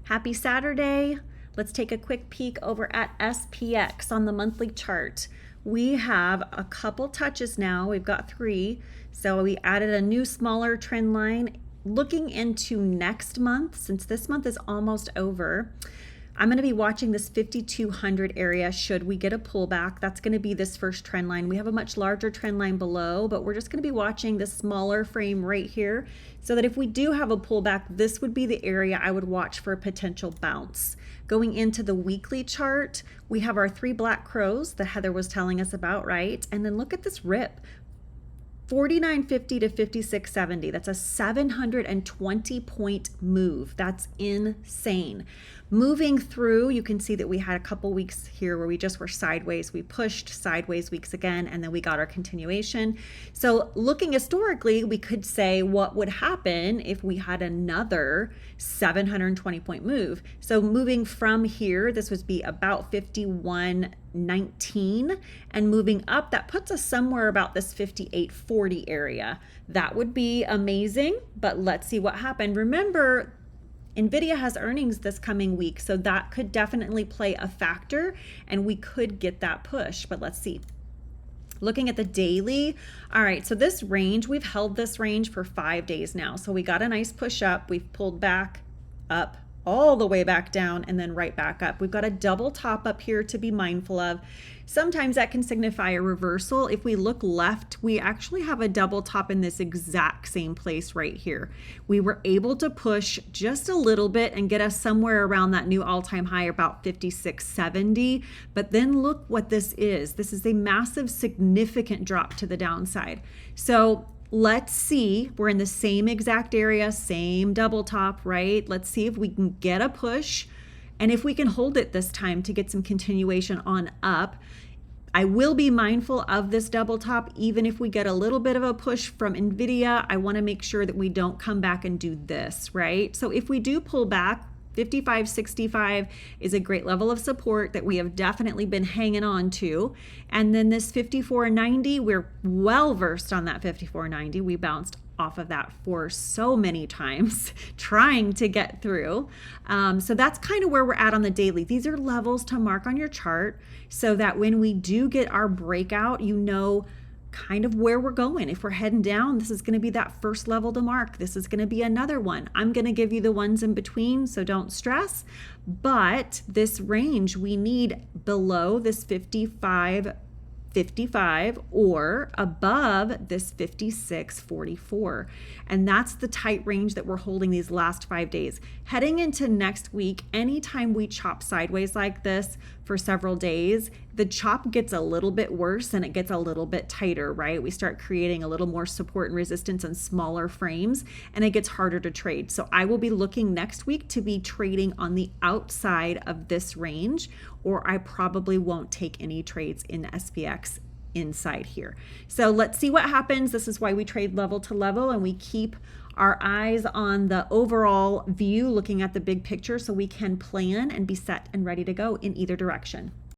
Happy Saturday. Let's take a quick peek over at SPX on the monthly chart. We have a couple touches now. We've got 3. So we added a new smaller trend line. Looking into next month, since this month is almost over, I'm going to be watching this 5,200 area should we get a pullback. That's going to be this first trend line. We have a much larger trend line below, but we're just going to be watching this smaller frame right here so that if we do have a pullback, this would be the area I would watch for a potential bounce. Going into the weekly chart, we have our 3 black crows that Heather was telling us about, right? And then look at this rip. 49.50 to 56.70. That's a 720 point move. That's insane. Moving through, you can see that we had a couple weeks here where we just were sideways. We pushed sideways weeks again, and then we got our continuation. So looking historically, we could say what would happen if we had another 720 point move. So moving from here, this would be about 51.19, and moving up, that puts us somewhere about this 58.40 area. That would be amazing, but let's see what happened. Remember, NVDA has earnings this coming week, so that could definitely play a factor, and we could get that push, but let's see. Looking at the daily, all right, so this range, we've held this range for 5 days now. So we got a nice push up, we've pulled back up, all the way back down, and then right back up. We've got a double top up here to be mindful of. Sometimes that can signify a reversal. If we look left, we actually have a double top in this exact same place right here. We were able to push just a little bit and get us somewhere around that new all-time high, about 56.70. But then look what this is. This is a massive, significant drop to the downside. So let's see, we're in the same exact area, same double top, right? Let's see if we can get a push and if we can hold it this time to get some continuation on up. I will be mindful of this double top. Even if we get a little bit of a push from NVIDIA, I want to make sure that we don't come back and do this, right? So if we do pull back, 55.65 is a great level of support that we have definitely been hanging on to. And then this 54.90, we're well versed on that 54.90. We bounced off of that for so many times trying to get through. So that's kind of where we're at on the daily. These are levels to mark on your chart so that when we do get our breakout, you know kind of where we're going. If we're heading down, this is going to be that first level to mark. This is going to be another one. I'm going to give you the ones in between, so don't stress. But this range, we need below this 55 or above this 56.44. And that's the tight range that we're holding these last 5 days. Heading into next week, anytime we chop sideways like this for several days, the chop gets a little bit worse and it gets a little bit tighter, right? We start creating a little more support and resistance in smaller frames, and it gets harder to trade. So I will be looking next week to be trading on the outside of this range, or I probably won't take any trades in SPX inside here. So let's see what happens. This is why we trade level to level, and we keep our eyes on the overall view, looking at the big picture so we can plan and be set and ready to go in either direction.